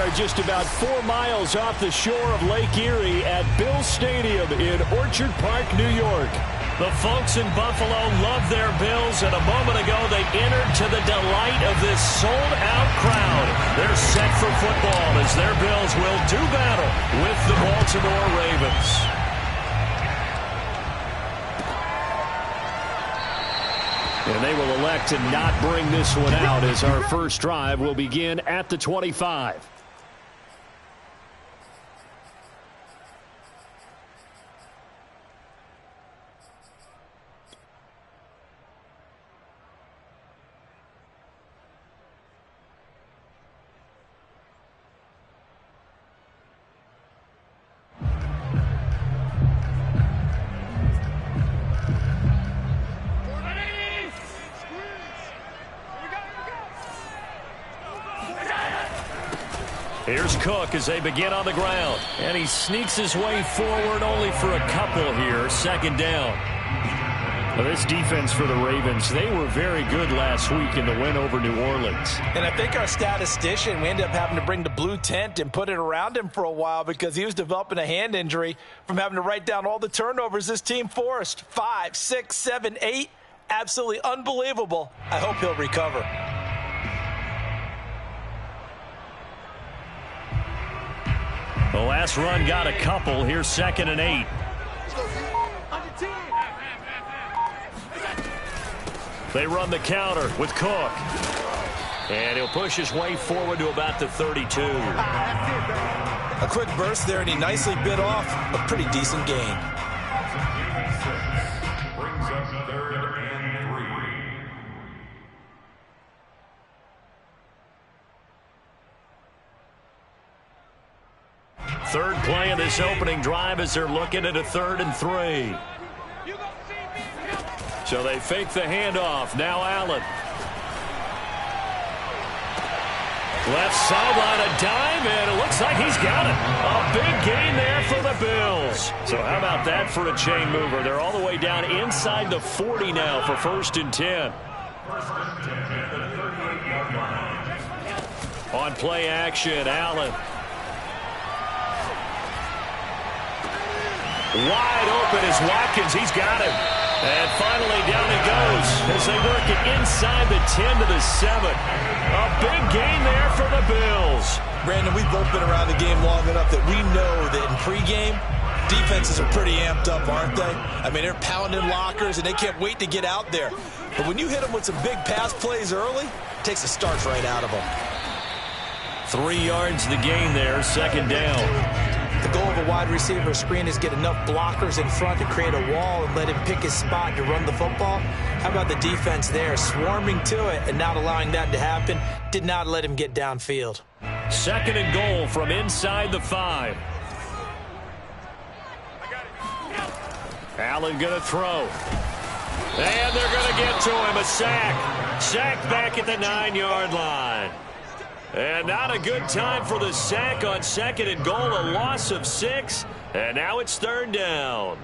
are just about 4 miles off the shore of Lake Erie at Bill Stadium in Orchard Park, New York. The folks in Buffalo love their Bills, and a moment ago they entered to the delight of this sold-out crowd. They're set for football as their Bills will do battle with the Baltimore Ravens. And they will elect to not bring this one out as our first drive will begin at the 25. Here's Cook as they begin on the ground. And he sneaks his way forward only for a couple here. Second down. Well, this defense for the Ravens, they were very good last week in the win over New Orleans. And I think our statistician, we ended up having to bring the blue tent and put it around him for a while because he was developing a hand injury from having to write down all the turnovers this team forced. 5, 6, 7, 8. Absolutely unbelievable. I hope he'll recover. The last run got a couple. Here's 2nd and 8. They run the counter with Cook. And he'll push his way forward to about the 32. A quick burst there, and he nicely bit off a pretty decent gain. Brings up 3rd and 3. Third play of this opening drive as they're looking at a 3rd and 3. So they fake the handoff. Now Allen. Left sideline, a dive, and it looks like he's got it. A big gain there for the Bills. So how about that for a chain mover? They're all the way down inside the 40 now for 1st and 10. On play action, Allen. Wide open is Watkins. He's got him. And finally down he goes as they work it inside the 10 to the 7. A big gain there for the Bills. Brandon, we've both been around the game long enough that we know that in pregame, defenses are pretty amped up, aren't they? I mean, they're pounding lockers, and they can't wait to get out there. But when you hit them with some big pass plays early, it takes the starch right out of them. 3 yards the gain there, 2nd down. The goal of a wide receiver screen is get enough blockers in front to create a wall and let him pick his spot to run the football. How about the defense there, swarming to it and not allowing that to happen? Did not let him get downfield. 2nd and goal from inside the 5. Allen going to throw. And they're going to get to him. A sack. Sack back at the 9-yard line. And not a good time for the sack on 2nd and goal. A loss of 6. And now it's 3rd down.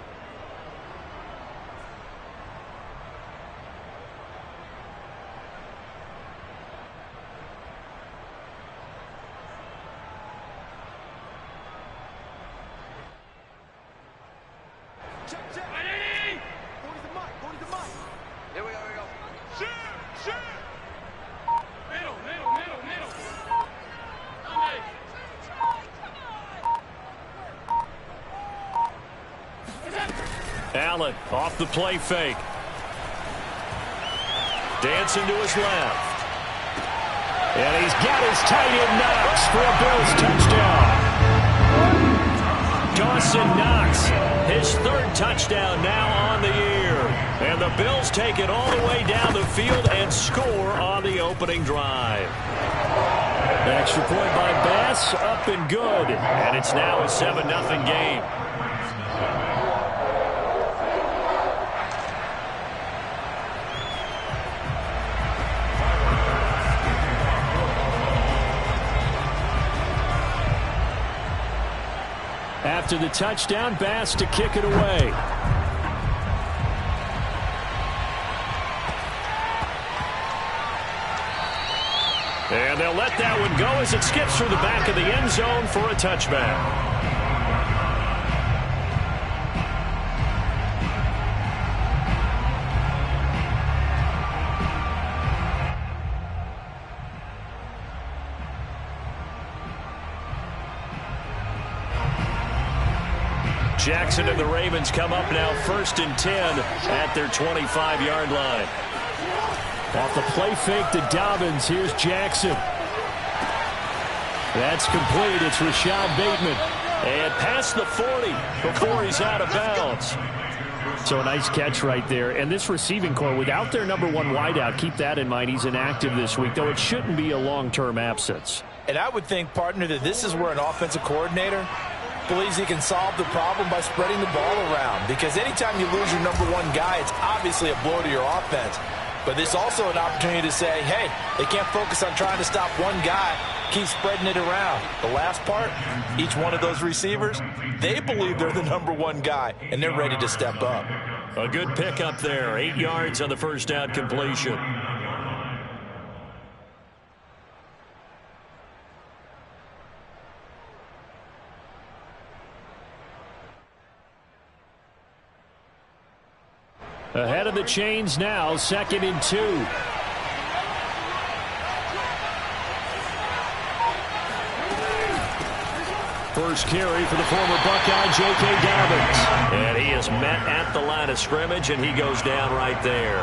Allen off the play fake. Dancing to his left. And he's got his tight end Knox for a Bills touchdown. Dawson Knox, his 3rd touchdown now on the year. And the Bills take it all the way down the field and score on the opening drive. An extra point by Bass, up and good. And it's now a 7-0 game. After the touchdown, Bass to kick it away. And they'll let that one go as it skips through the back of the end zone for a touchback. Jackson and the Ravens come up now 1st and 10 at their 25-yard line. Off the play fake to Dobbins. Here's Jackson. That's complete. It's Rashad Bateman. And past the 40 before he's out of bounds. So a nice catch right there. And this receiving core, without their number 1 wideout, keep that in mind. He's inactive this week, though it shouldn't be a long-term absence. And I would think, partner, that this is where an offensive coordinator believes he can solve the problem by spreading the ball around. Because anytime you lose your number 1 guy, it's obviously a blow to your offense. But there's also an opportunity to say, hey, they can't focus on trying to stop one guy. Keep spreading it around. The last part, each one of those receivers, they believe they're the number 1 guy, and they're ready to step up. A good pickup there. 8 yards on the first down completion. Ahead of the chains now, 2nd and 2. First carry for the former Buckeye, J.K. Dobbins. And he is met at the line of scrimmage, and he goes down right there.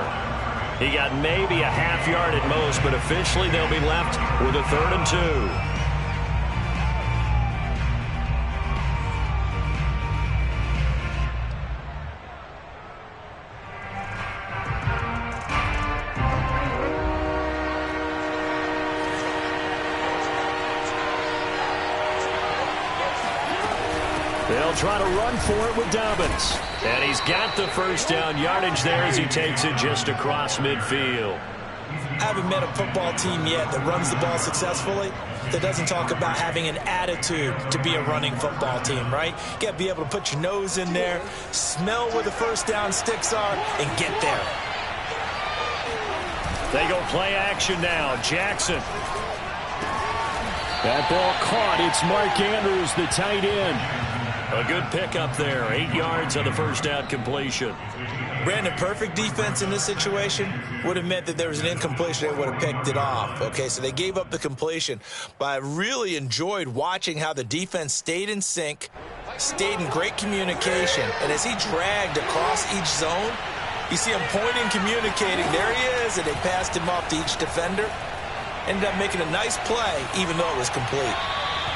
He got maybe a half yard at most, but officially they'll be left with a 3rd and 2. They'll try to run for it with Dobbins. And he's got the first down yardage there as he takes it just across midfield. I haven't met a football team yet that runs the ball successfully that doesn't talk about having an attitude to be a running football team, right? You got to be able to put your nose in there, smell where the first down sticks are, and get there. They go play action now. Jackson. That ball caught. It's Mark Andrews, the tight end. A good pickup there. 8 yards on the first down completion. Brandon, perfect defense in this situation would have meant that there was an incompletion. They would have picked it off. Okay, so they gave up the completion. But I really enjoyed watching how the defense stayed in sync, stayed in great communication. And as he dragged across each zone, you see him pointing, communicating. There he is, and they passed him off to each defender. Ended up making a nice play, even though it was complete.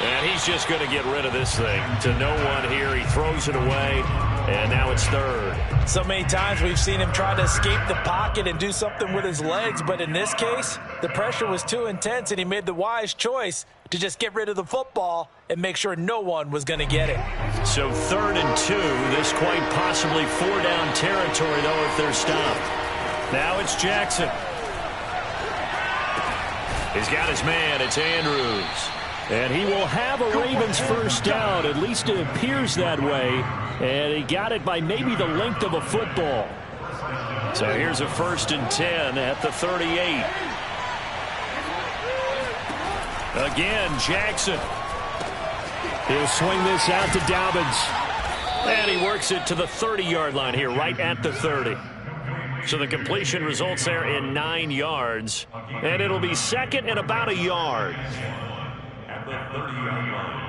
And he's just going to get rid of this thing. To no one here. He throws it away, and now it's 3rd. So many times we've seen him try to escape the pocket and do something with his legs, but in this case, the pressure was too intense, and he made the wise choice to just get rid of the football and make sure no one was going to get it. So 3rd and 2. This quite possibly 4-down territory, though, if they're stopped. Now it's Jackson. He's got his man. It's Andrews. And he will have a Ravens first down. At least it appears that way. And he got it by maybe the length of a football. So here's a 1st and 10 at the 38. Again, Jackson. He'll swing this out to Dobbins. And he works it to the 30-yard line here, right at the 30. So the completion results there in 9 yards. And it'll be 2nd and about a yard. At the 30-yard line.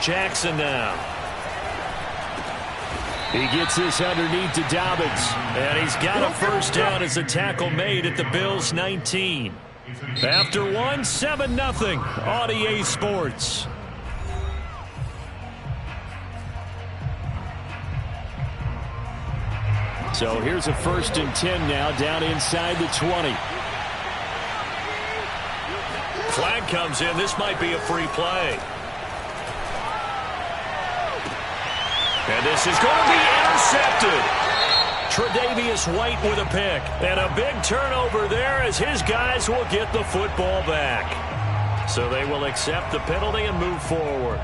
Jackson now. He gets this underneath to Dobbins. And he's got a first down as a tackle made at the Bills' 19. After one, 7-0 on EA Sports. So here's a 1st and 10 now down inside the 20. Flag comes in. This might be a free play. And this is going to be intercepted. Tre'Davious White with a pick. And a big turnover there as his guys will get the football back. So they will accept the penalty and move forward.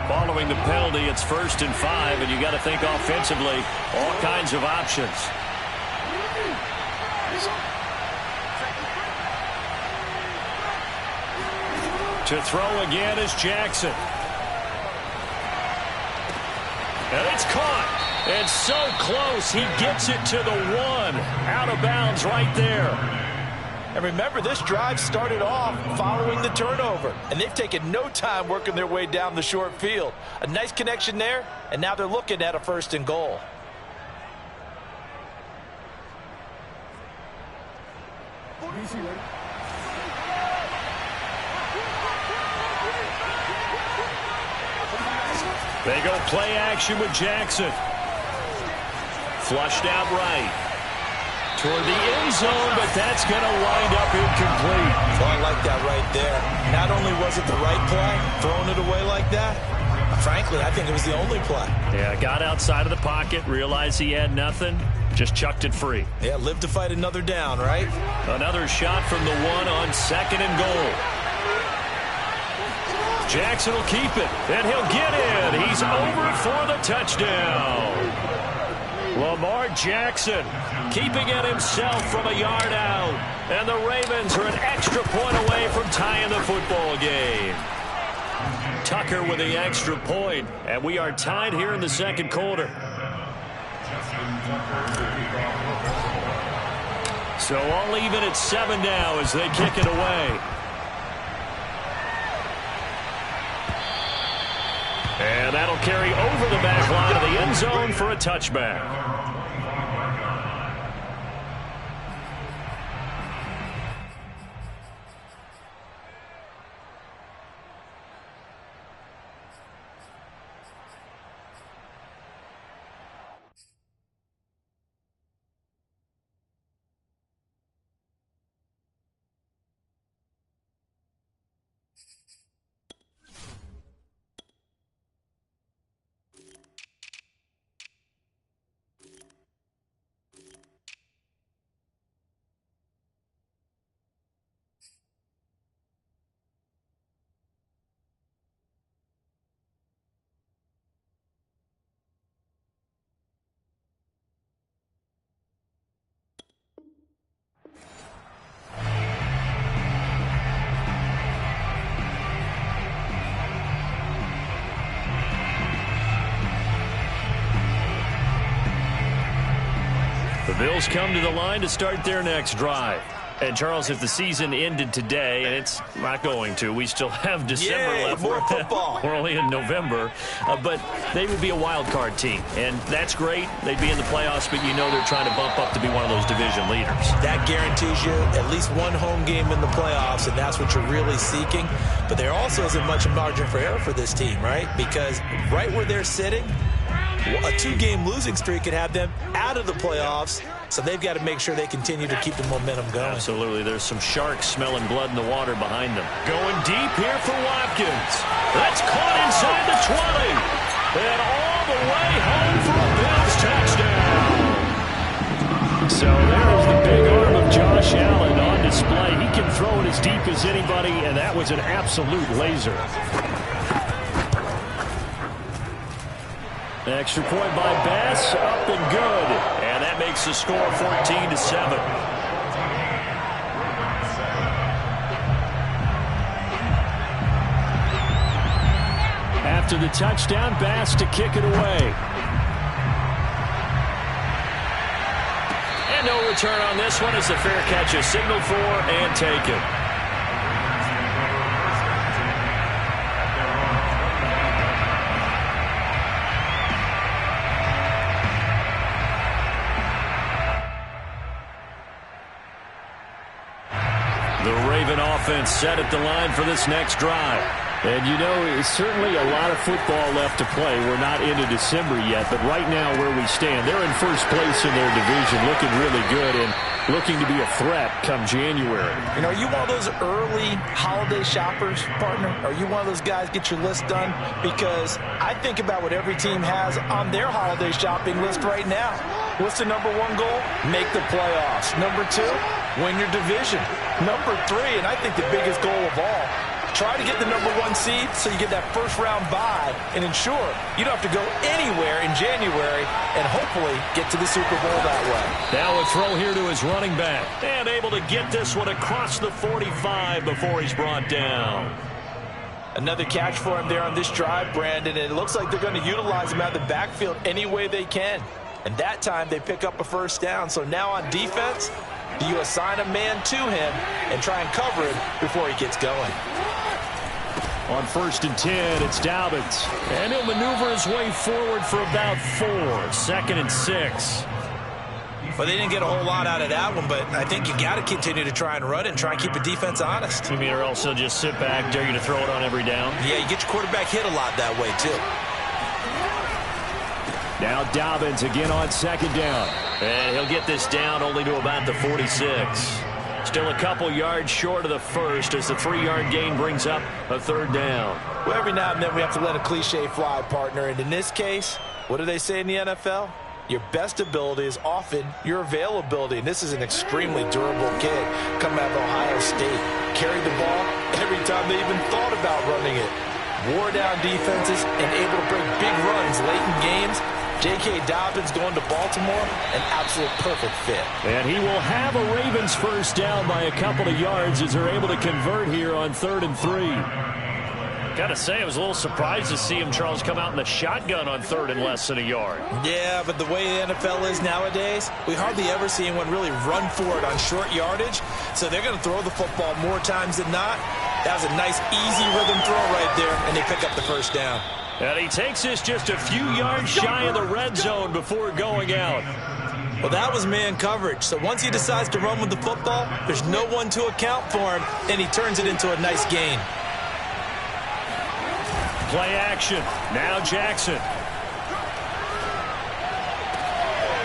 Following the penalty, it's 1st and 5, and you got to think offensively, all kinds of options. To throw again is Jackson. And it's caught. And so close, he gets it to the 1. Out of bounds right there. And remember, this drive started off following the turnover. And they've taken no time working their way down the short field. A nice connection there, and now they're looking at a 1st and goal. They go play action with Jackson. Flushed out right. Toward the end zone, but that's going to wind up incomplete. Well, I like that right there. Not only was it the right play, throwing it away like that, frankly, I think it was the only play. Yeah, got outside of the pocket, realized he had nothing, just chucked it free. Yeah, live to fight another down, right? Another shot from the 1 on 2nd and goal. Jackson will keep it, and he'll get in. He's over for the touchdown. Lamar Jackson keeping it himself from a yard out. And the Ravens are an extra point away from tying the football game. Tucker with the extra point, and we are tied here in the 2nd quarter. So all even at 7 now as they kick it away. And that'll carry over the back line of the end zone for a touchback. The Bills come to the line to start their next drive. And, Charles, if the season ended today, and it's not going to, we still have December left. More football. We're only in November. But they would be a wild card team. And that's great. They'd be in the playoffs, but you know they're trying to bump up to be one of those division leaders. That guarantees you at least one home game in the playoffs, and that's what you're really seeking. But there also isn't much margin for error for this team, right? Because right where they're sitting, a 2-game losing streak could have them out of the playoffs, so they've got to make sure they continue to keep the momentum going. Absolutely. There's some sharks smelling blood in the water behind them. Going deep here for Watkins. That's caught inside the 20. And all the way home for a Bills touchdown. So there's the big arm of Josh Allen on display. He can throw it as deep as anybody, and that was an absolute laser. Extra point by Bass, up and good. And that makes the score 14-7. After the touchdown, Bass to kick it away. And no return on this one as the fair catch is signaled for and taken. The Raven offense set at the line for this next drive. And you know, it's certainly a lot of football left to play. We're not into December yet, but right now where we stand, they're in first place in their division, looking really good and looking to be a threat come January. You know, are you one of those early holiday shoppers, partner? Are you one of those guys get your list done? Because I think about what every team has on their holiday shopping list right now. What's the number one goal? Make the playoffs. Number two, win your division. Number three, and I think the biggest goal of all, try to get the number one seed so you get that first round bye and ensure you don't have to go anywhere in January and hopefully get to the Super Bowl that way. Now a throw here to his running back. And able to get this one across the 45 before he's brought down. Another catch for him there on this drive, Brandon, and it looks like they're going to utilize him out of the backfield any way they can. And that time they pick up a first down. So now on defense, do you assign a man to him and try and cover him before he gets going? On 1st and 10, it's Dobbins. And he'll maneuver his way forward for about 4. 2nd and 6. Well, they didn't get a whole lot out of that one, but I think you got to continue to try and run it and try and keep the defense honest. You mean, or else they'll just sit back, dare you to throw it on every down? Yeah, you get your quarterback hit a lot that way, too. Now Dobbins again on 2nd down. And he'll get this down only to about the 46. Still a couple yards short of the first as the 3-yard gain brings up a 3rd down. Well, every now and then we have to let a cliche fly, partner. And in this case, what do they say in the NFL? Your best ability is often your availability. And this is an extremely durable kid coming out of Ohio State. Carried the ball every time they even thought about running it. Wore down defenses and able to break big runs late in games. J.K. Dobbins going to Baltimore, an absolute perfect fit. And he will have a Ravens first down by a couple of yards as they're able to convert here on 3rd and 3. Got to say, I was a little surprised to see him, Charles, come out in the shotgun on 3rd and less than a yard. Yeah, but the way the NFL is nowadays, we hardly ever see anyone really run for it on short yardage. So they're going to throw the football more times than not. That was a nice, easy rhythm throw right there, and they pick up the first down. And he takes this just a few yards shy of the red zone before going out. Well, that was man coverage. So once he decides to run with the football, there's no one to account for him, and he turns it into a nice gain. Play action. Now Jackson.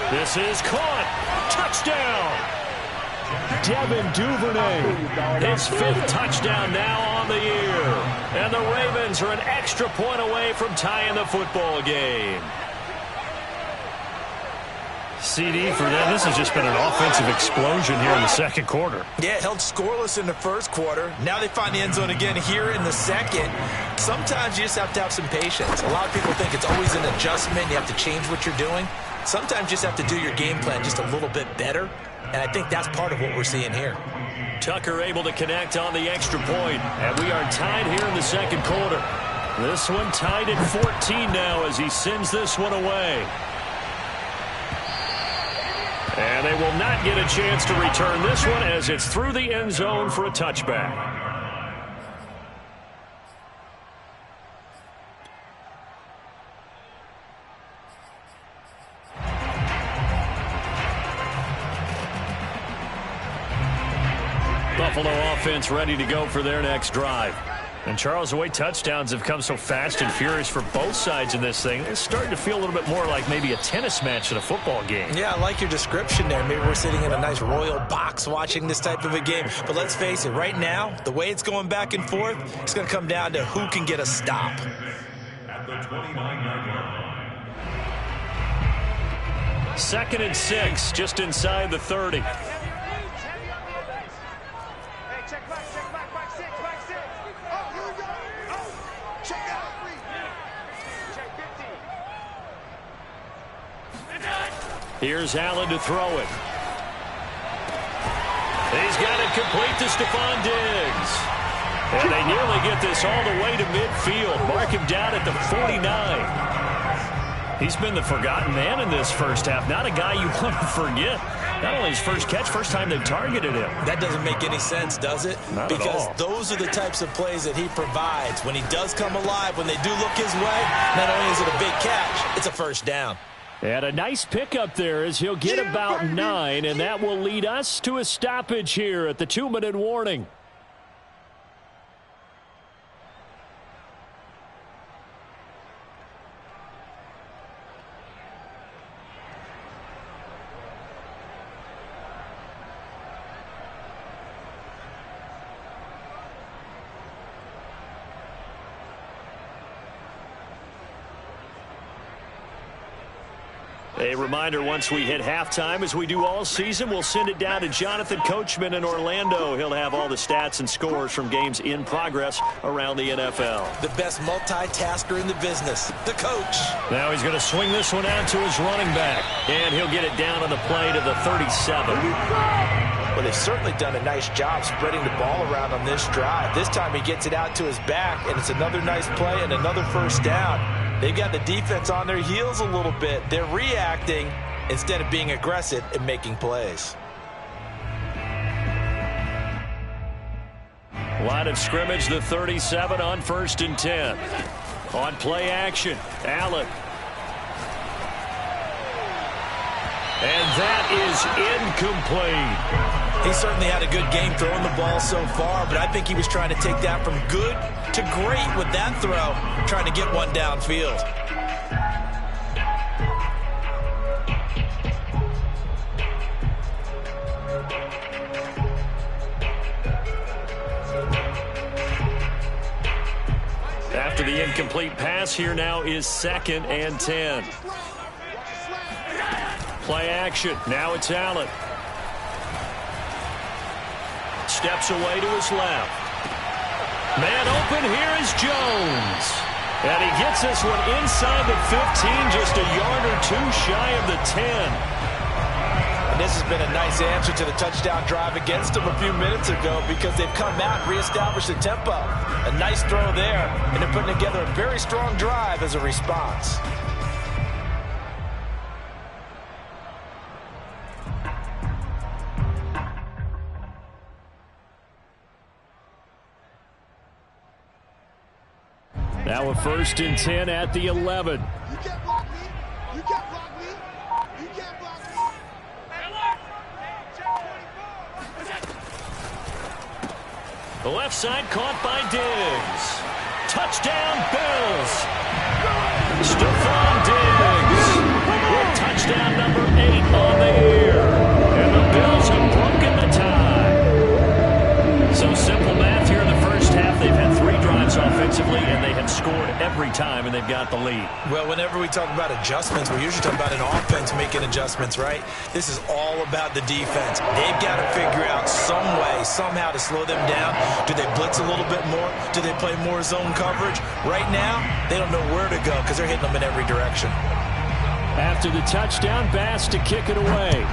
This is caught. Touchdown. Devin Duvernay, his 5th touchdown now on the year. And the Ravens are an extra point away from tying the football game. CD for them. This has just been an offensive explosion here in the 2nd quarter. Yeah, held scoreless in the 1st quarter. Now they find the end zone again here in the 2nd. Sometimes you just have to have some patience. A lot of people think it's always an adjustment. You have to change what you're doing. Sometimes you just have to do your game plan just a little bit better. And I think that's part of what we're seeing here. Tucker able to connect on the extra point. And we are tied here in the 2nd quarter. This one tied at 14 now as he sends this one away. And they will not get a chance to return this one as it's through the end zone for a touchback. Buffalo offense ready to go for their next drive. And Charles, the way touchdowns have come so fast and furious for both sides in this thing, it's starting to feel a little bit more like maybe a tennis match than a football game. Yeah, I like your description there. Maybe we're sitting in a nice royal box watching this type of a game. But let's face it, right now, the way it's going back and forth, it's going to come down to who can get a stop. At the 29-yard line. 2nd and 6, just inside the 30. Here's Allen to throw it. He's got it complete to Stephon Diggs. And they nearly get this all the way to midfield. Mark him down at the 49. He's been the forgotten man in this first half. Not a guy you want to forget. Not only his first catch, first time they've targeted him. That doesn't make any sense, does it? Not because at all. Those are the types of plays that he provides. When he does come alive, when they do look his way, not only is it a big catch, it's a first down. And a nice pickup there as he'll get about 9, and that will lead us to a stoppage here at the 2-minute warning. A reminder, once we hit halftime, as we do all season, we'll send it down to Jonathan Coachman in Orlando. He'll have all the stats and scores from games in progress around the NFL. The best multitasker in the business, the coach. Now he's going to swing this one out to his running back, and he'll get it down on the play to the 37. Well, they've certainly done a nice job spreading the ball around on this drive. This time he gets it out to his back, and it's another nice play and another first down. They've got the defense on their heels a little bit. They're reacting instead of being aggressive and making plays. Line of scrimmage, the 37 on 1st and 10. On play action, Allen. And that is incomplete. He certainly had a good game throwing the ball so far, but I think he was trying to take that from good to great with that throw, trying to get one downfield. After the incomplete pass, here now is 2nd and 10. Play action. Now it's Allen. Steps away to his left. Man open, here is Jones. And he gets this one inside the 15, just a yard or two shy of the 10. And this has been a nice answer to the touchdown drive against them a few minutes ago, because they've come out and reestablished the tempo. A nice throw there, and they're putting together a very strong drive as a response. Now a 1st and 10 at the 11. You can't block me. You can't block me. You can't block me. The left side caught by Diggs. Touchdown, Bills. Stephon Diggs with touchdown number 8 on the year. And the Bills have broken the tie. So simple math here in the first half. They've had 3 drives offensively, and they have scored every time, and they've got the lead. Well, whenever we talk about adjustments, we're usually talking about an offense making adjustments, right? This is all about the defense. They've got to figure out some way, somehow to slow them down. Do they blitz a little bit more? Do they play more zone coverage? Right now, they don't know where to go because they're hitting them in every direction. After the touchdown, Bass to kick it away.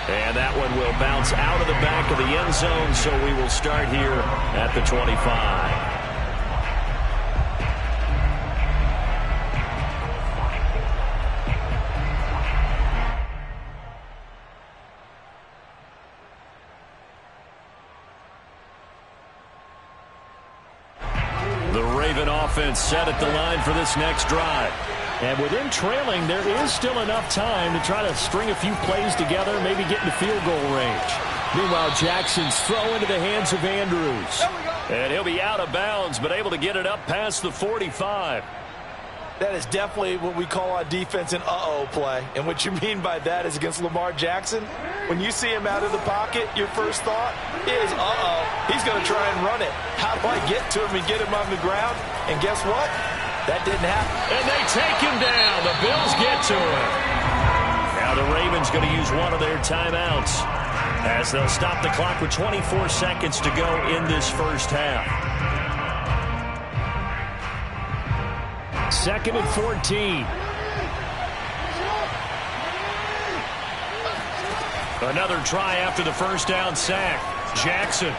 And that one will bounce out of the back of the end zone, so we will start here at the 25. The Raven offense set at the line for this next drive. And with him trailing, there is still enough time to try to string a few plays together, maybe get into field goal range. Meanwhile, Jackson's throw into the hands of Andrews. And he'll be out of bounds, but able to get it up past the 45. That is definitely what we call on defense an uh-oh play. And what you mean by that is against Lamar Jackson, when you see him out of the pocket, your first thought is, uh-oh, he's going to try and run it. How do I get to him and get him on the ground? And guess what? That didn't happen. And they take him down. The Bills get to him. Now the Ravens going to use one of their timeouts as they'll stop the clock with 24 seconds to go in this first half. 2nd and 14. Another try after the first down sack. Jackson.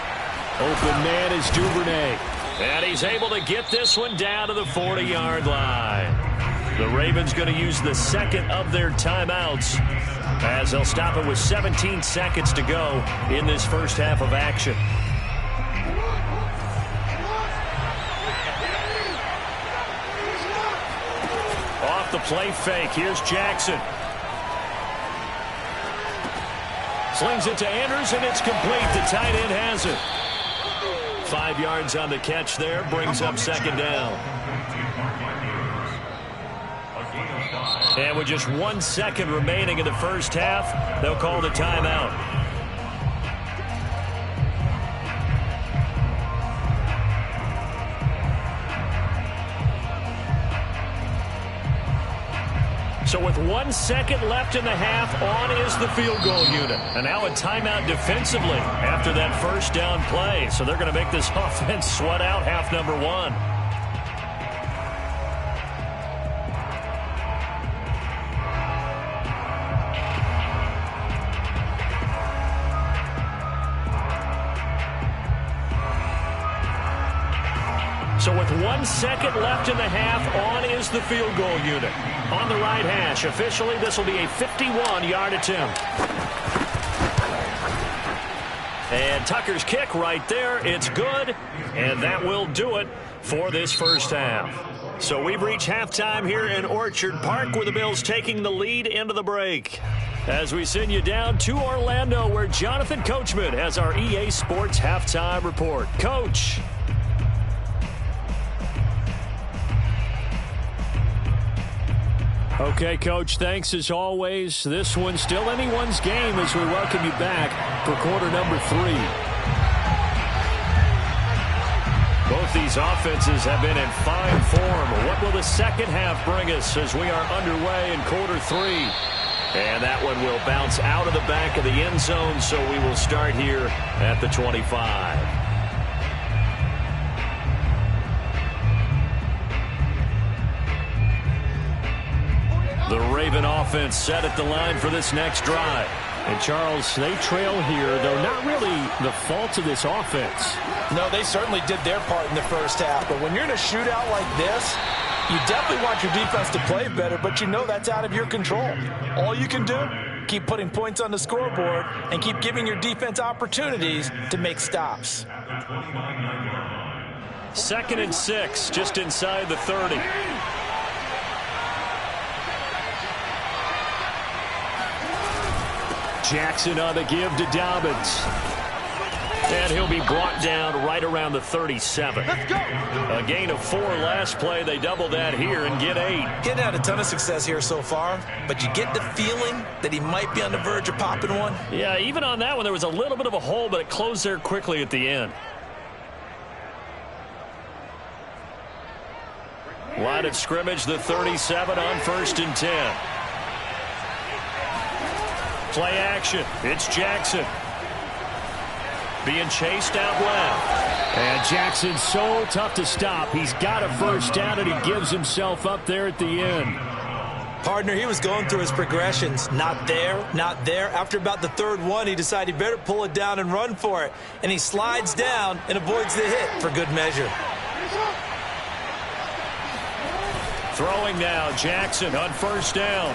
Open man is Duvernay. And he's able to get this one down to the 40-yard line. The Ravens going to use the second of their timeouts as they'll stop it with 17 seconds to go in this first half of action. Off the play fake, here's Jackson. Slings it to Andrews, and it's complete. The tight end has it. 5 yards on the catch there, brings up second down. And with just 1 second remaining in the first half, they'll call the timeout. So with 1 second left in the half, on is the field goal unit. And now a timeout defensively after that first down play. So they're going to make this offense sweat out half number one. So with 1 second left in the half, on is the field goal unit. On the right hash, officially, this will be a 51-yard attempt. And Tucker's kick right there. It's good, and that will do it for this first half. So we've reached halftime here in Orchard Park with the Bills taking the lead into the break. As we send you down to Orlando, where Jonathan Coachman has our EA Sports halftime report. Coach. Okay, Coach, thanks as always. This one's still anyone's game as we welcome you back for quarter number 3. Both these offenses have been in fine form. What will the second half bring us as we are underway in quarter 3? And that one will bounce out of the back of the end zone, so we will start here at the 25. The Raven offense set at the line for this next drive. And, Charles, they trail here, though not really the fault of this offense. No, they certainly did their part in the first half. But when you're in a shootout like this, you definitely want your defense to play better, but you know that's out of your control. All you can do, keep putting points on the scoreboard and keep giving your defense opportunities to make stops. 2nd and 6, just inside the 30. Jackson on the give to Dobbins. And he'll be brought down right around the 37. Let's go. A gain of 4 last play. They double that here and get 8. Getting had a ton of success here so far, but you get the feeling that he might be on the verge of popping one. Yeah, even on that one, there was a little bit of a hole, but it closed there quickly at the end. Line of scrimmage, the 37 on 1st and 10. Play action. It's Jackson. Being chased out left. And Jackson's so tough to stop. He's got a first down, and he gives himself up there at the end. Partner, he was going through his progressions. Not there, not there. After about the 3rd one, he decided he better pull it down and run for it. And he slides down and avoids the hit for good measure. Throwing now, Jackson on 1st down.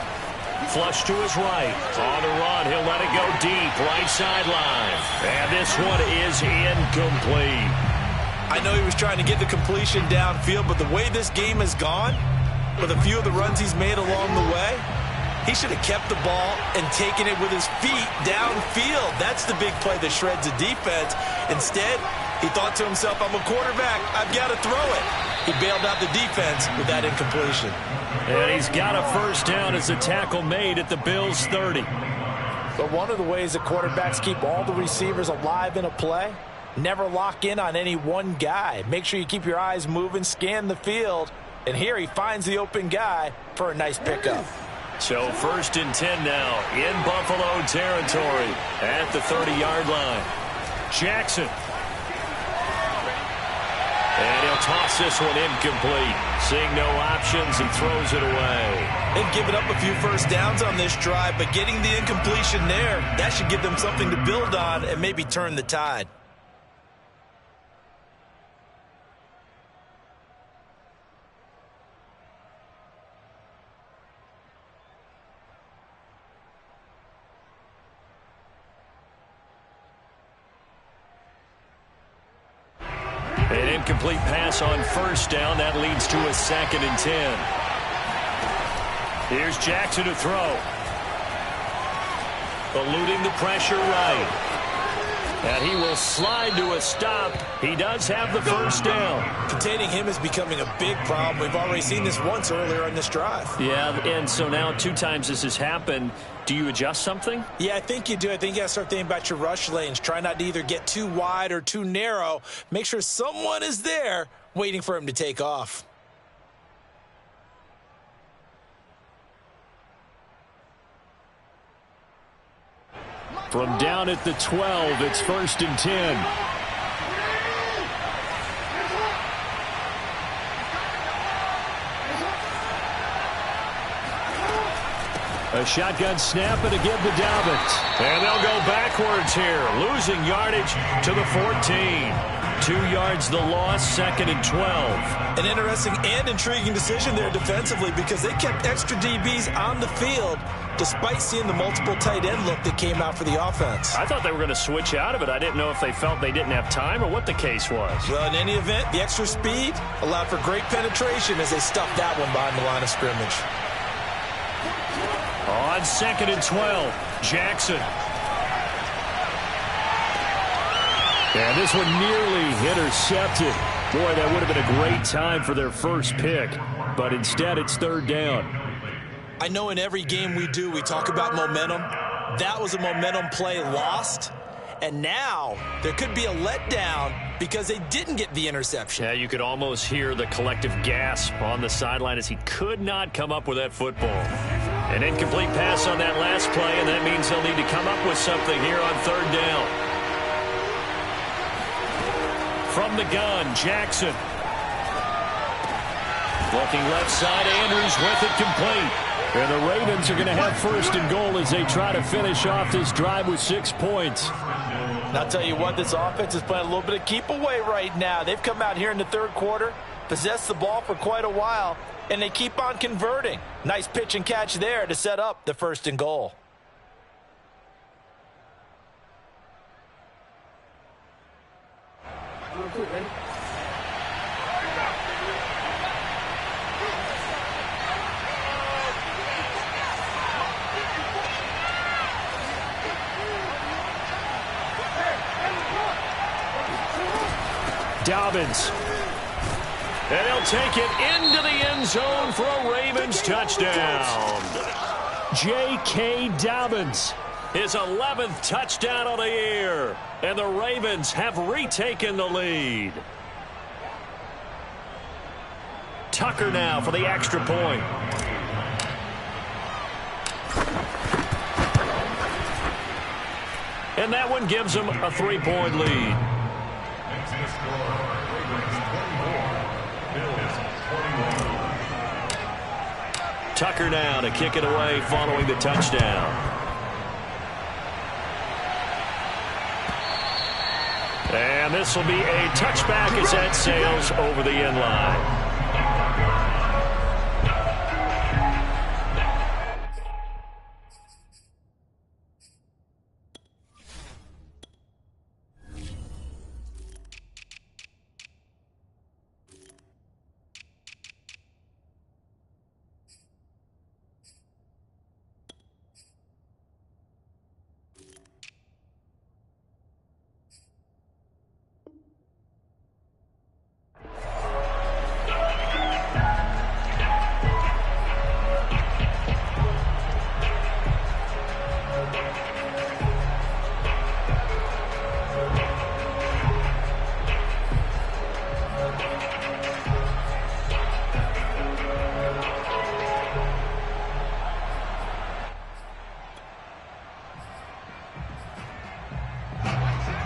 Flush to his right. On the run, he'll let it go deep, right sideline. And this one is incomplete. I know he was trying to get the completion downfield, but the way this game has gone, with a few of the runs he's made along the way, he should have kept the ball and taken it with his feet downfield. That's the big play that shreds the defense. Instead, he thought to himself, I'm a quarterback, I've got to throw it. He bailed out the defense with that incompletion. And he's got a first down as a tackle made at the Bills' 30. But one of the ways that quarterbacks keep all the receivers alive in a play, never lock in on any one guy. Make sure you keep your eyes moving, scan the field. And here he finds the open guy for a nice pickup. So 1st and 10 now in Buffalo territory at the 30-yard line. Jackson. And he'll toss this one incomplete. Seeing no options, he throws it away. They've given up a few first downs on this drive, but getting the incompletion there, that should give them something to build on and maybe turn the tide. An incomplete pass on 1st down. That leads to a 2nd and 10. Here's Jackson to throw. Eluding the pressure right. And he will slide to a stop. He does have the first down. Containing him is becoming a big problem. We've already seen this once earlier on this drive. Yeah, and so now 2 times this has happened. Do you adjust something? Yeah, I think you do. I think you got to start thinking about your rush lanes. Try not to either get too wide or too narrow. Make sure someone is there waiting for him to take off. From down at the 12, it's 1st and 10. A shotgun snap and a give to Dobbins. And they'll go backwards here, losing yardage to the 14. 2 yards the loss, 2nd and 12. An interesting and intriguing decision there defensively because they kept extra DBs on the field despite seeing the multiple tight end look that came out for the offense. I thought they were going to switch out of it. I didn't know if they felt they didn't have time or what the case was. Well, in any event, the extra speed allowed for great penetration as they stuffed that one behind the line of scrimmage. On 2nd and 12, Jackson. And this one nearly intercepted. Boy, that would have been a great time for their first pick, but instead it's 3rd down. I know in every game we do, we talk about momentum. That was a momentum play lost, and now there could be a letdown because they didn't get the interception. Yeah, you could almost hear the collective gasp on the sideline as he could not come up with that football. An incomplete pass on that last play, and that means they'll need to come up with something here on 3rd down. From the gun, Jackson. Looking left side, Andrews with it complete. And the Ravens are going to have 1st and goal as they try to finish off this drive with 6 points. And I'll tell you what, this offense is playing a little bit of keep away right now. They've come out here in the 3rd quarter, possessed the ball for quite a while, and they keep on converting. Nice pitch and catch there to set up the 1st and goal. Dobbins. And he'll take it into the end zone for a Ravens touchdown. J.K. Dobbins, his 11th touchdown of the year. And the Ravens have retaken the lead. Tucker now for the extra point. And that one gives them a 3-point lead. Tucker now to kick it away following the touchdown. And this will be a touchback as that sails over the end line.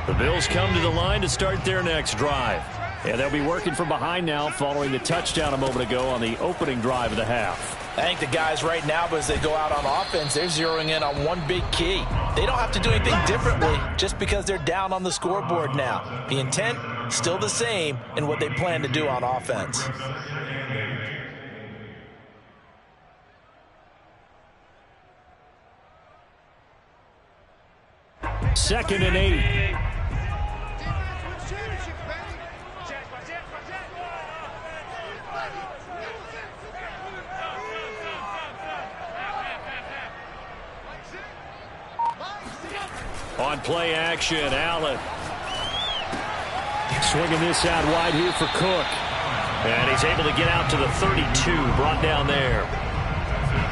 The Bills come to the line to start their next drive. And they'll be working from behind now following the touchdown a moment ago on the opening drive of the half. I think the guys right now, as they go out on offense, they're zeroing in on one big key. They don't have to do anything differently just because they're down on the scoreboard now. The intent, still the same in what they plan to do on offense. Second and 8. On play action, Allen. Swinging this out wide here for Cook. And he's able to get out to the 32, brought down there.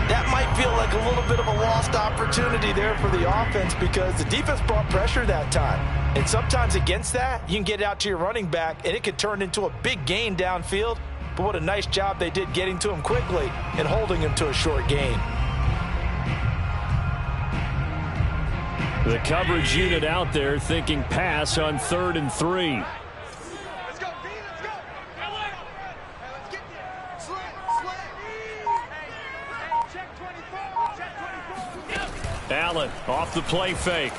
That might feel like a little bit of a lost opportunity there for the offense because the defense brought pressure that time. And sometimes against that, you can get out to your running back, and it could turn into a big gain downfield. But what a nice job they did getting to him quickly and holding him to a short gain. The coverage unit out there thinking pass on 3rd and 3. Let's go, B, let's go. Hey, let's get there. Slant. Hey, check 24. Allen off the play fake.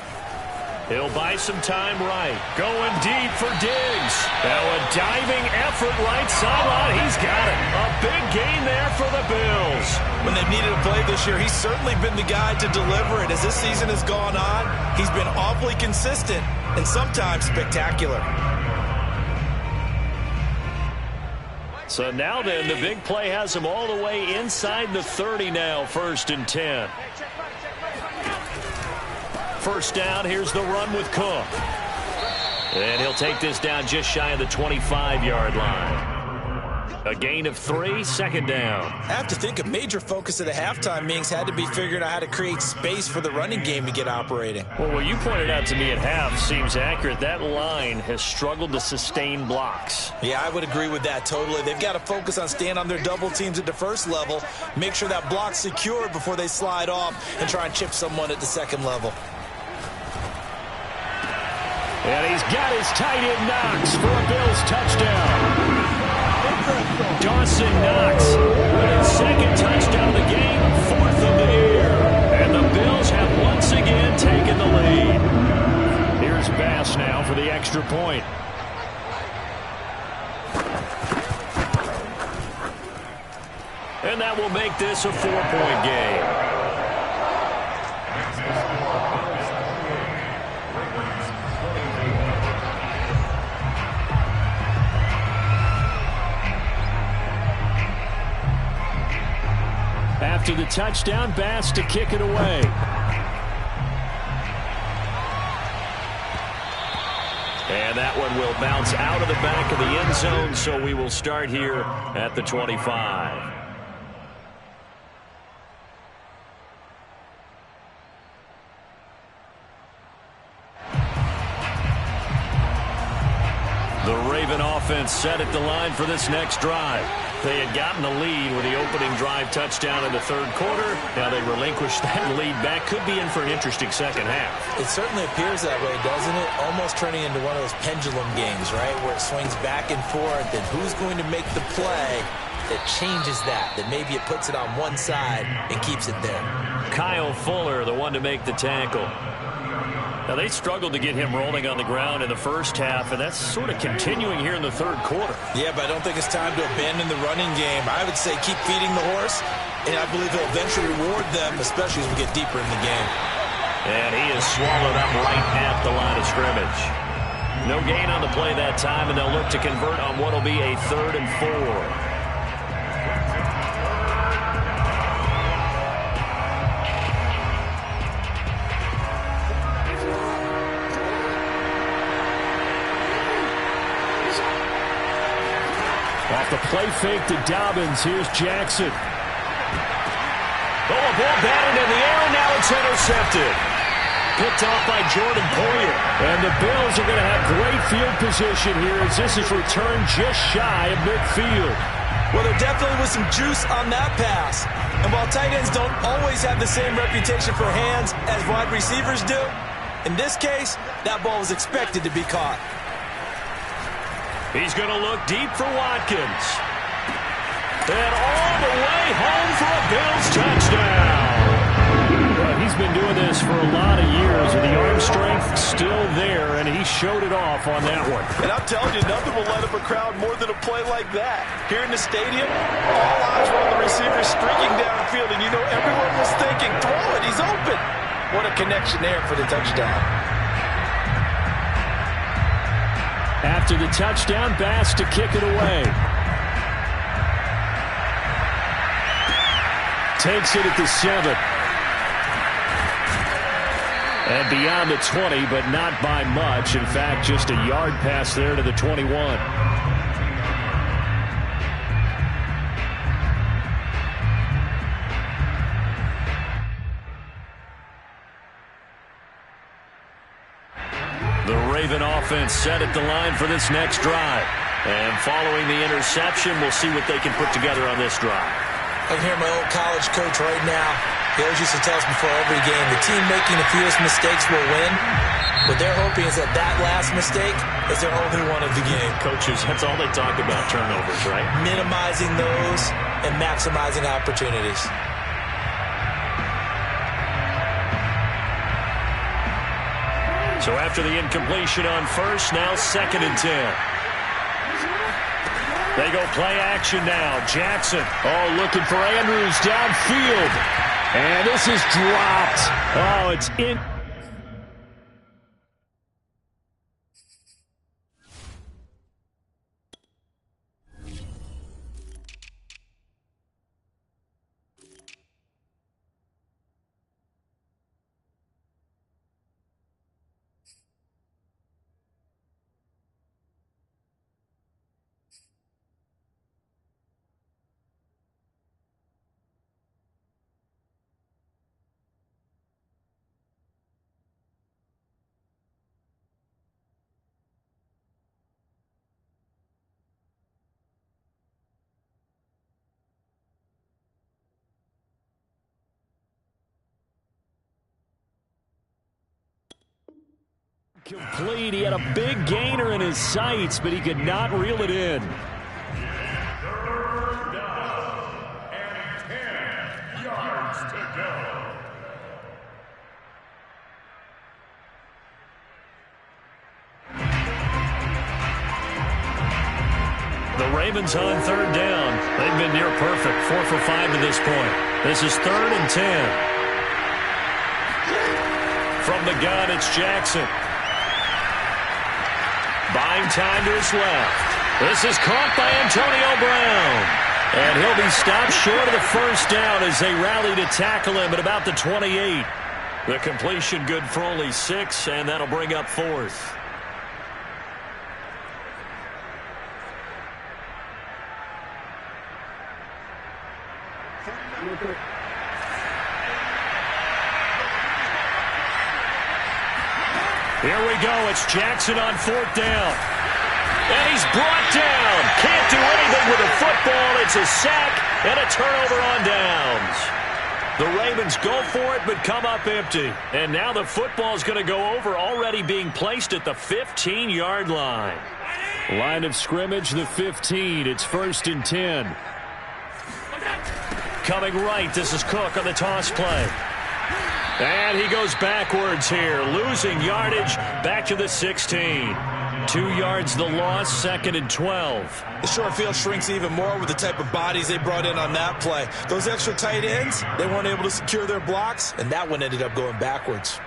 He'll buy some time right. Going deep for Diggs. Now a diving effort right sideline. He's got it. A big gain there for the Bills. When they've needed a play this year, he's certainly been the guy to deliver it. As this season has gone on, he's been awfully consistent and sometimes spectacular. So now then, the big play has him all the way inside the 30 now, 1st and 10. First down, here's the run with Cook. And he'll take this down just shy of the 25-yard line. A gain of 3, 2nd down. I have to think a major focus of the halftime meetings had to be figuring out how to create space for the running game to get operating. Well, what you pointed out to me at half seems accurate. That line has struggled to sustain blocks. Yeah, I would agree with that totally. They've got to focus on staying on their double teams at the first level, make sure that block's secured before they slide off and try and chip someone at the second level. And he's got his tight end Knox for a Bills touchdown. Dawson Knox with his 2nd touchdown of the game, 4th of the year. And the Bills have once again taken the lead. Here's Bass now for the extra point. And that will make this a 4-point game. After the touchdown, Bass to kick it away. And that one will bounce out of the back of the end zone, so we will start here at the 25. The Raven offense set at the line for this next drive. They had gotten the lead with the opening drive touchdown in the 3rd quarter. Now they relinquished that lead back. Could be in for an interesting second half. It certainly appears that way, doesn't it? Almost turning into one of those pendulum games, right, where it swings back and forth, and who's going to make the play that changes that maybe it puts it on one side and keeps it there. Kyle Fuller, the one to make the tackle. Now, they struggled to get him rolling on the ground in the first half, and that's sort of continuing here in the 3rd quarter. Yeah, but I don't think it's time to abandon the running game. I would say keep feeding the horse, and I believe he'll eventually reward them, especially as we get deeper in the game. And he is swallowed up right at the line of scrimmage. No gain on the play that time, and they'll look to convert on what will be a 3rd and 4. Off the play fake to Dobbins. Here's Jackson. Oh, a ball batted in the air, and now it's intercepted. Picked off by Jordan Poyer. And the Bills are going to have great field position here as this is returned just shy of midfield. Well, there definitely was some juice on that pass. And while tight ends don't always have the same reputation for hands as wide receivers do, in this case, that ball was expected to be caught. He's going to look deep for Watkins. And all the way home for a Bills touchdown. Well, he's been doing this for a lot of years, and the arm strength still there, and he showed it off on that one. And I'm telling you, nothing will light up a crowd more than a play like that. Here in the stadium, all eyes were on the receiver streaking downfield, and you know everyone was thinking, throw it, he's open. What a connection there for the touchdown. After the touchdown, Bass to kick it away. Takes it at the 7. And beyond the 20, but not by much. In fact, just a yard pass there to the 21. The Raven offense set at the line for this next drive. And following the interception, we'll see what they can put together on this drive. I can hear my old college coach right now. He always used to tell us before every game, the team making the fewest mistakes will win. What they're hoping is that last mistake is their only one of the game. Coaches, that's all they talk about, turnovers, right? Minimizing those and maximizing opportunities. So after the incompletion on first, now 2nd and 10. They go play action now. Jackson, looking for Andrews downfield. And this is dropped. Oh, it's in. Complete. He had a big gainer in his sights, but he could not reel it in. 3rd down and 10 yards to go. The Ravens on 3rd down. They've been near perfect. 4 for 5 to this point. This is 3rd and 10. From the gun, it's Jackson. Buying time to his left. This is caught by Antonio Brown. And he'll be stopped short of the first down as they rally to tackle him at about the 28. The completion good for only 6, and that'll bring up 4th. Here we go. It's Jackson on 4th down. And he's brought down. Can't do anything with the football. It's a sack and a turnover on downs. The Ravens go for it but come up empty. And now the football is going to go over, already being placed at the 15-yard line. Line of scrimmage, the 15. It's 1st and 10. Coming right, this is Cook on the toss play. And he goes backwards here, losing yardage back to the 16. 2 yards the loss, 2nd and 12. The short field shrinks even more with the type of bodies they brought in on that play. Those extra tight ends, they weren't able to secure their blocks, and that one ended up going backwards.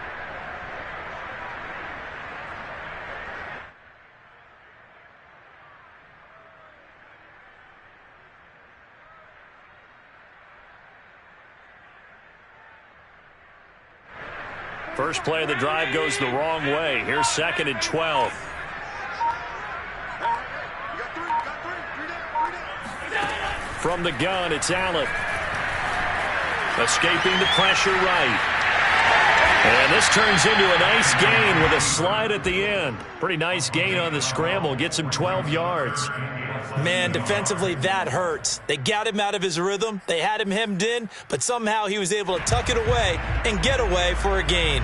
First play of the drive goes the wrong way. Here's 2nd and 12. From the gun, it's Allen. Escaping the pressure right. And this turns into a nice gain with a slide at the end. Pretty nice gain on the scramble. Gets him 12 yards. Man, defensively, that hurts. They got him out of his rhythm. They had him hemmed in, but somehow he was able to tuck it away and get away for a gain.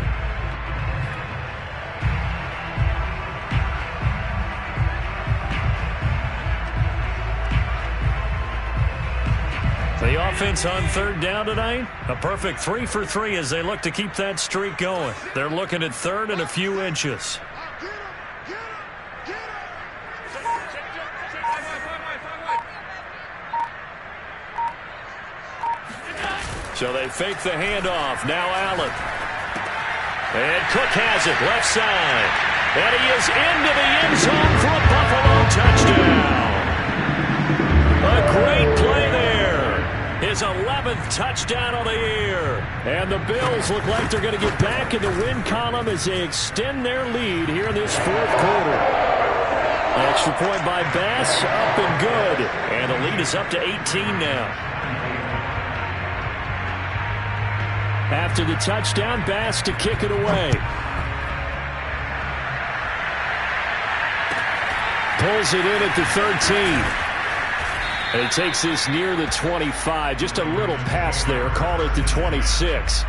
The offense on 3rd down tonight, a perfect 3 for 3 as they look to keep that streak going. They're looking at 3rd and a few inches. So they fake the handoff. Now Allen. And Cook has it, left side. And he is into the end zone for a Buffalo touchdown. A great play there. His 11th touchdown of the year. And the Bills look like they're going to get back in the win column as they extend their lead here in this 4th quarter. Extra point by Bass, up and good. And the lead is up to 18 now. After the touchdown, Bass to kick it away. Pulls it in at the 13. And he takes this near the 25. Just a little pass there. Call it the 26.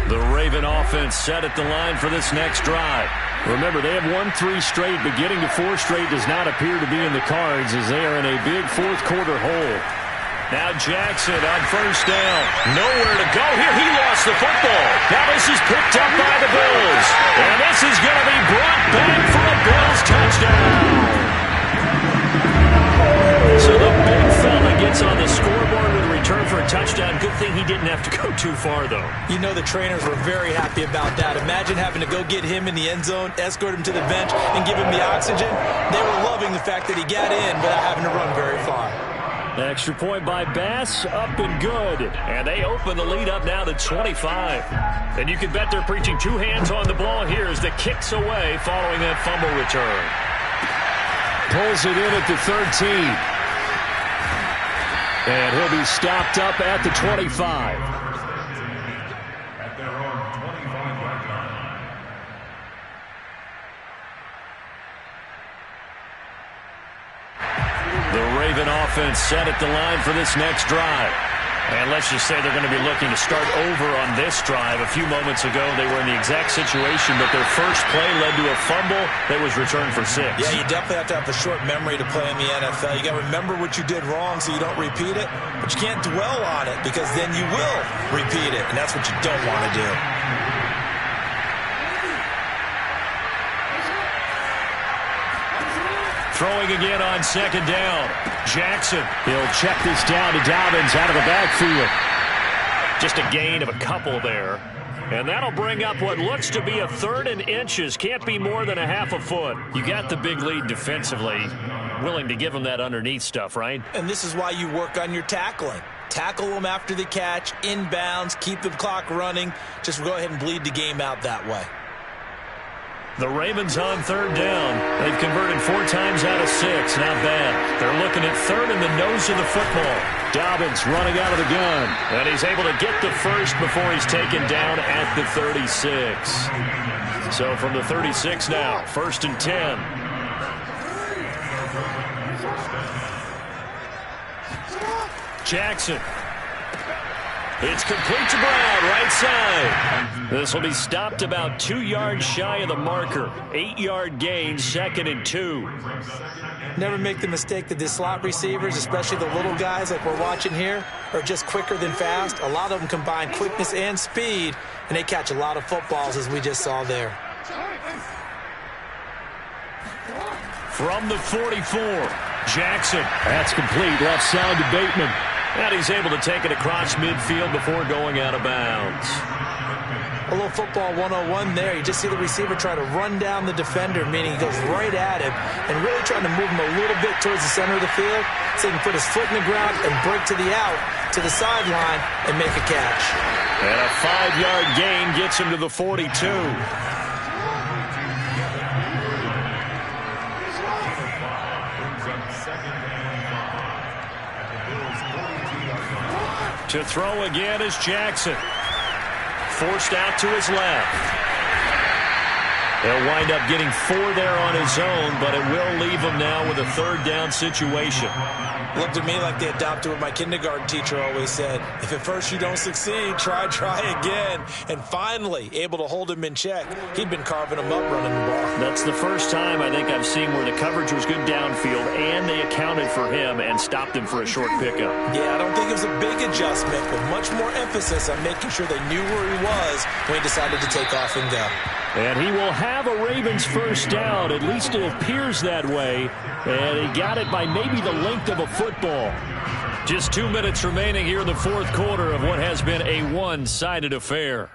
The Raven offense set at the line for this next drive. Remember, they have won 3 straight, but getting to 4 straight does not appear to be in the cards as they are in a big fourth-quarter hole. Now Jackson on first down. Nowhere to go here. He lost the football. Now this is picked up by the Bills. And this is going to be brought back for a Bills touchdown. So the big fella gets on the scoreboard with a return for a touchdown. Good thing he didn't have to go too far, though. You know the trainers were very happy about that. Imagine having to go get him in the end zone, escort him to the bench, and give him the oxygen. They were loving the fact that he got in without having to run very far. Extra point by Bass, up and good. And they open the lead up now to 25. And you can bet they're preaching 2 hands on the ball here as the kick's away following that fumble return. Pulls it in at the 13. And he'll be stopped up at the 25. At their own 25-yard line. The Raven offense set at the line for this next drive. And let's just say they're going to be looking to start over on this drive. A few moments ago, they were in the exact situation, but their first play led to a fumble that was returned for 6. Yeah, you definitely have to have a short memory to play in the NFL. You got to remember what you did wrong so you don't repeat it, but you can't dwell on it because then you will repeat it, and that's what you don't want to do. Throwing again on second down. Jackson. He'll check this down to Dobbins out of the backfield. Just a gain of a couple there. And that'll bring up what looks to be a 3rd and inches. Can't be more than a half a foot. You got the big lead defensively. Willing to give them that underneath stuff, right? And this is why you work on your tackling. Tackle them after the catch, inbounds, keep the clock running. Just go ahead and bleed the game out that way. The Ravens on 3rd down. They've converted 4 times out of 6. Not bad. They're looking at 3rd in the nose of the football. Dobbins running out of the gun. And he's able to get the first before he's taken down at the 36. So from the 36 now, 1st and 10. Jackson. It's complete to Brown, right side. This will be stopped about 2 yards shy of the marker. 8-yard gain, 2nd and 2. Never make the mistake that the slot receivers, especially the little guys like we're watching here, are just quicker than fast. A lot of them combine quickness and speed, and they catch a lot of footballs, as we just saw there. From the 44, Jackson. That's complete. Left side to Bateman. And he's able to take it across midfield before going out of bounds. A little football 101 there. You just see the receiver try to run down the defender, meaning he goes right at him and really trying to move him a little bit towards the center of the field so he can put his foot in the ground and break to the out, to the sideline, and make a catch. And a 5-yard gain gets him to the 42. To throw again is Jackson. Forced out to his left. He'll wind up getting 4 there on his own, but it will leave him now with a 3rd down situation. Looked to me like they adopted what my kindergarten teacher always said. If at first you don't succeed, try again. And finally, able to hold him in check. He'd been carving him up running the ball. That's the first time I think I've seen where the coverage was good downfield and they accounted for him and stopped him for a short pickup. Yeah, I don't think it was a big adjustment, but much more emphasis on making sure they knew where he was when he decided to take off and go. And he will have a Ravens first down. At least it appears that way. And he got it by maybe the length of a football. Just 2 minutes remaining here in the 4th quarter of what has been a one-sided affair.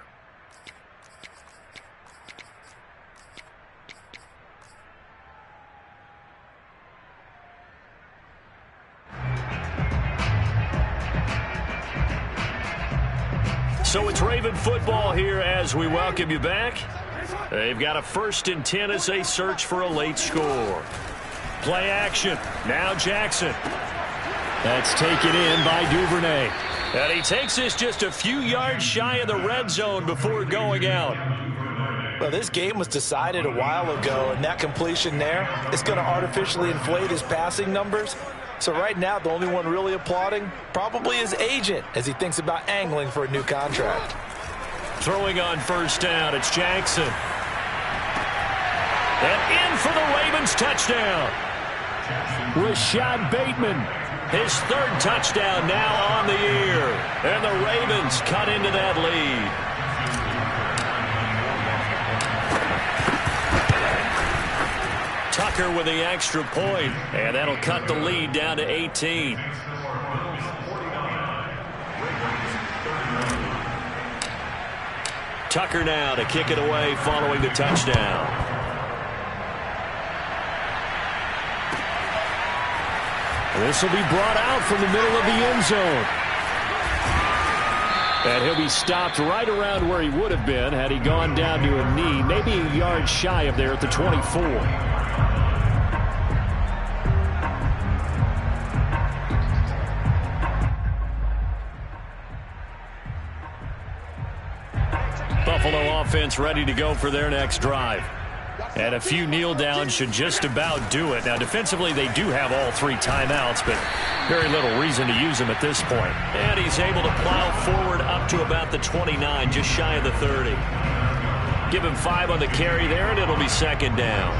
So it's Raven football here as we welcome you back. They've got a 1st and 10 as they search for a late score. Play action. Now Jackson. That's taken in by Duvernay. And he takes this just a few yards shy of the red zone before going out. Well, this game was decided a while ago, and that completion there is going to artificially inflate his passing numbers. So right now, the only one really applauding probably his agent as he thinks about angling for a new contract. Throwing on first down, it's Jackson. And in for the Ravens touchdown. Rashad Bateman, his third touchdown now on the year. And the Ravens cut into that lead. Tucker with the extra point, and that'll cut the lead down to 18. Tucker now to kick it away following the touchdown. This will be brought out from the middle of the end zone. And he'll be stopped right around where he would have been had he gone down to a knee, maybe a yard shy of there at the 24. Buffalo offense ready to go for their next drive. And a few kneel downs should just about do it. Now, defensively, they do have all 3 timeouts, but very little reason to use them at this point. And he's able to plow forward up to about the 29, just shy of the 30. Give him 5 on the carry there, and it'll be second down.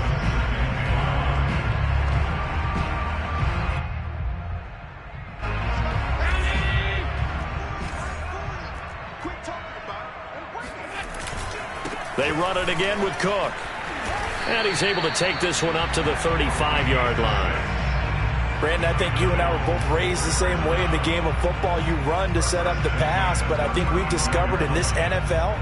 They run it again with Cook. And he's able to take this one up to the 35-yard line. Brandon, I think you and I were both raised the same way in the game of football. You run to set up the pass, but I think we've discovered in this NFL,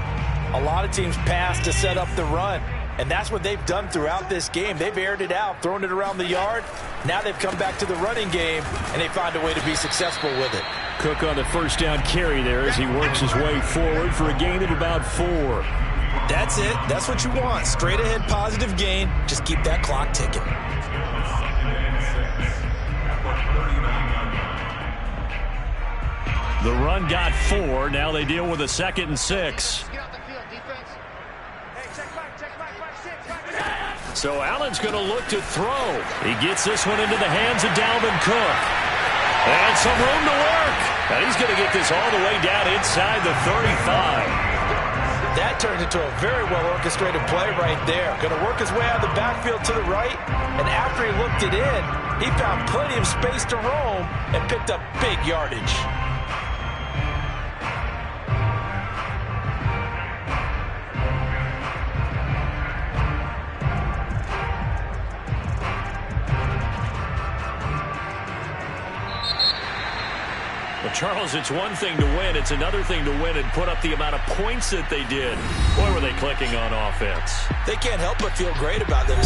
a lot of teams pass to set up the run. And that's what they've done throughout this game. They've aired it out, thrown it around the yard. Now they've come back to the running game, and they find a way to be successful with it. Cook on the first down carry there as he works his way forward for a gain of about 4. That's it. That's what you want. Straight ahead positive gain. Just keep that clock ticking. The run got 4. Now they deal with a 2nd and 6. So Allen's going to look to throw. He gets this one into the hands of Dalvin Cook. And some room to work. And he's going to get this all the way down inside the 35. That turned into a very well-orchestrated play right there. Going to work his way out of the backfield to the right, and after he looked it in, he found plenty of space to roam and picked up big yardage. Well, Charles, it's one thing to win. It's another thing to win and put up the amount of points that they did. Boy, were they clicking on offense. They can't help but feel great about themselves.